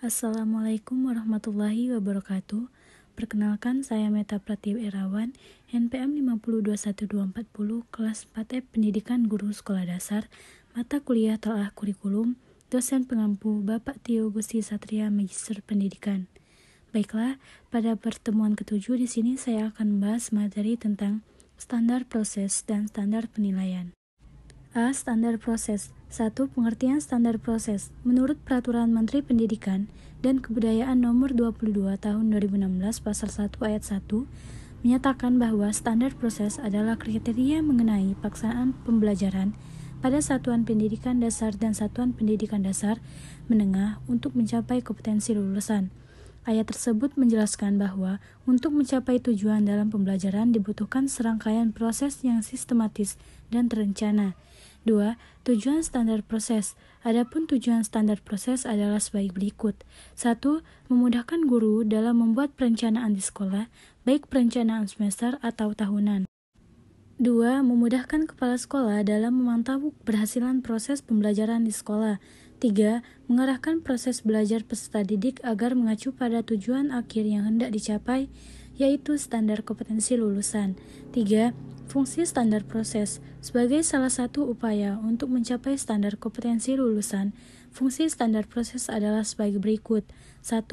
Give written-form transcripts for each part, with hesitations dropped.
Assalamualaikum warahmatullahi wabarakatuh. Perkenalkan, saya Meta Pratiwi Irawan, NPM 5021240, kelas 4F Pendidikan Guru Sekolah Dasar, mata kuliah Telaah Kurikulum, dosen pengampu Bapak Tio Gusti Satria, Magister Pendidikan. Baiklah, pada pertemuan ke-7 di sini saya akan membahas materi tentang standar proses dan standar penilaian. A. Standar proses. 1. Pengertian standar proses. Menurut Peraturan Menteri Pendidikan dan Kebudayaan Nomor 22 Tahun 2016 Pasal 1 Ayat 1 menyatakan bahwa standar proses adalah kriteria mengenai pelaksanaan pembelajaran pada satuan pendidikan dasar dan satuan pendidikan dasar menengah untuk mencapai kompetensi lulusan. Ayat tersebut menjelaskan bahwa untuk mencapai tujuan dalam pembelajaran dibutuhkan serangkaian proses yang sistematis dan terencana. 2. Tujuan standar proses. Adapun tujuan standar proses adalah sebagai berikut. 1. Memudahkan guru dalam membuat perencanaan di sekolah, baik perencanaan semester atau tahunan. 2. Memudahkan kepala sekolah dalam memantau keberhasilan proses pembelajaran di sekolah. 3. Mengarahkan proses belajar peserta didik agar mengacu pada tujuan akhir yang hendak dicapai, yaitu standar kompetensi lulusan. 3. Fungsi standar proses. Sebagai salah satu upaya untuk mencapai standar kompetensi lulusan, fungsi standar proses adalah sebagai berikut. 1.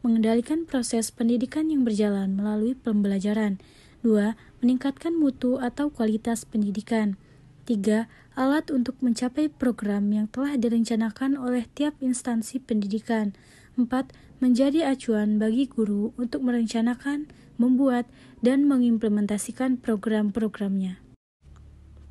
Mengendalikan proses pendidikan yang berjalan melalui pembelajaran. 2. Meningkatkan mutu atau kualitas pendidikan. 3. Alat untuk mencapai program yang telah direncanakan oleh tiap instansi pendidikan. 4. Menjadi acuan bagi guru untuk merencanakan, membuat, dan mengimplementasikan program-programnya.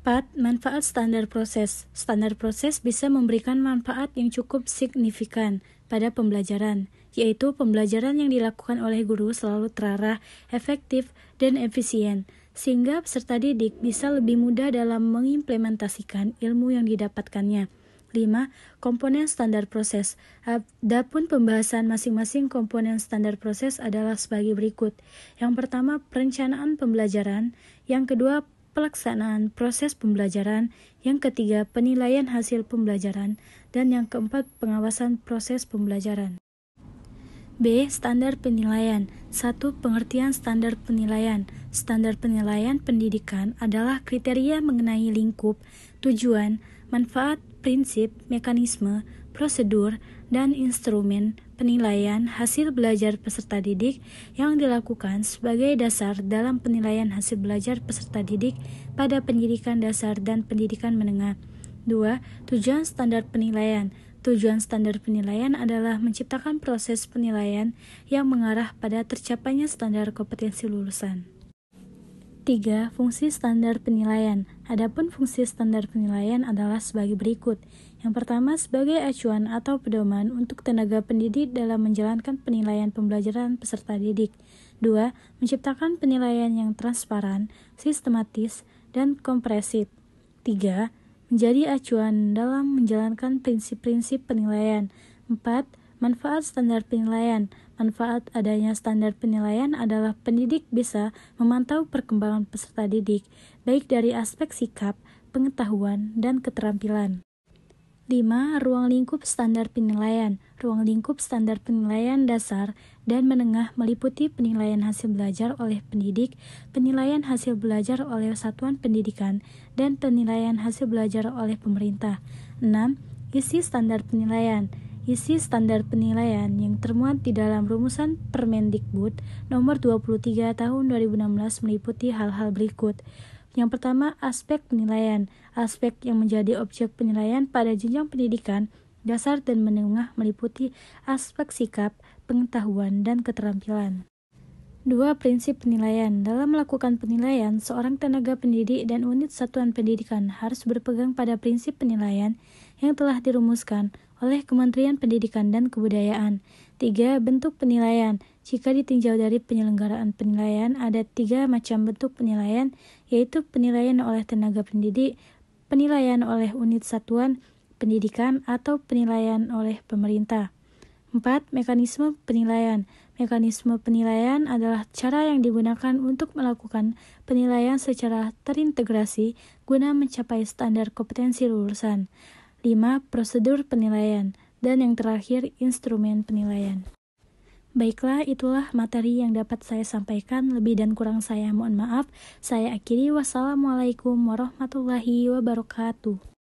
4. Manfaat standar proses. Standar proses bisa memberikan manfaat yang cukup signifikan pada pembelajaran, yaitu pembelajaran yang dilakukan oleh guru selalu terarah, efektif, dan efisien, sehingga peserta didik bisa lebih mudah dalam mengimplementasikan ilmu yang didapatkannya. 5. Komponen standar proses. Adapun pembahasan masing-masing komponen standar proses adalah sebagai berikut. Yang pertama, perencanaan pembelajaran. Yang kedua, pelaksanaan proses pembelajaran. Yang ketiga, penilaian hasil pembelajaran. Dan yang keempat, pengawasan proses pembelajaran. B. Standar penilaian. 1. Pengertian standar penilaian. Standar penilaian pendidikan adalah kriteria mengenai lingkup, tujuan, manfaat, prinsip, mekanisme, prosedur, dan instrumen penilaian hasil belajar peserta didik yang dilakukan sebagai dasar dalam penilaian hasil belajar peserta didik pada pendidikan dasar dan pendidikan menengah. 2. Tujuan standar penilaian. Tujuan standar penilaian adalah menciptakan proses penilaian yang mengarah pada tercapainya standar kompetensi lulusan. 3. Fungsi standar penilaian. Adapun fungsi standar penilaian adalah sebagai berikut. Yang pertama, sebagai acuan atau pedoman untuk tenaga pendidik dalam menjalankan penilaian pembelajaran peserta didik. 2. Menciptakan penilaian yang transparan, sistematis, dan komprehensif. 3. Menjadi acuan dalam menjalankan prinsip-prinsip penilaian. 4. Manfaat standar penilaian. Manfaat adanya standar penilaian adalah pendidik bisa memantau perkembangan peserta didik, baik dari aspek sikap, pengetahuan, dan keterampilan. 5. Ruang lingkup standar penilaian. Ruang lingkup standar penilaian dasar dan menengah meliputi penilaian hasil belajar oleh pendidik, penilaian hasil belajar oleh satuan pendidikan, dan penilaian hasil belajar oleh pemerintah. 6. Isi standar penilaian. Isi standar penilaian yang termuat di dalam rumusan Permendikbud Nomor 23 Tahun 2016 meliputi hal-hal berikut. Yang pertama, aspek penilaian. Aspek yang menjadi objek penilaian pada jenjang pendidikan dasar dan menengah meliputi aspek sikap, pengetahuan, dan keterampilan. 2. Prinsip penilaian. Dalam melakukan penilaian, seorang tenaga pendidik dan unit satuan pendidikan harus berpegang pada prinsip penilaian yang telah dirumuskan oleh Kementerian Pendidikan dan Kebudayaan. 3. Bentuk penilaian. Jika ditinjau dari penyelenggaraan penilaian, ada 3 macam bentuk penilaian, yaitu penilaian oleh tenaga pendidik, penilaian oleh unit satuan pendidikan, atau penilaian oleh pemerintah. 4. Mekanisme penilaian. Mekanisme penilaian adalah cara yang digunakan untuk melakukan penilaian secara terintegrasi guna mencapai standar kompetensi lulusan. 5. Prosedur penilaian. Dan yang terakhir, instrumen penilaian. Baiklah, itulah materi yang dapat saya sampaikan. Lebih dan kurang saya mohon maaf. Saya akhiri. Wassalamualaikum warahmatullahi wabarakatuh.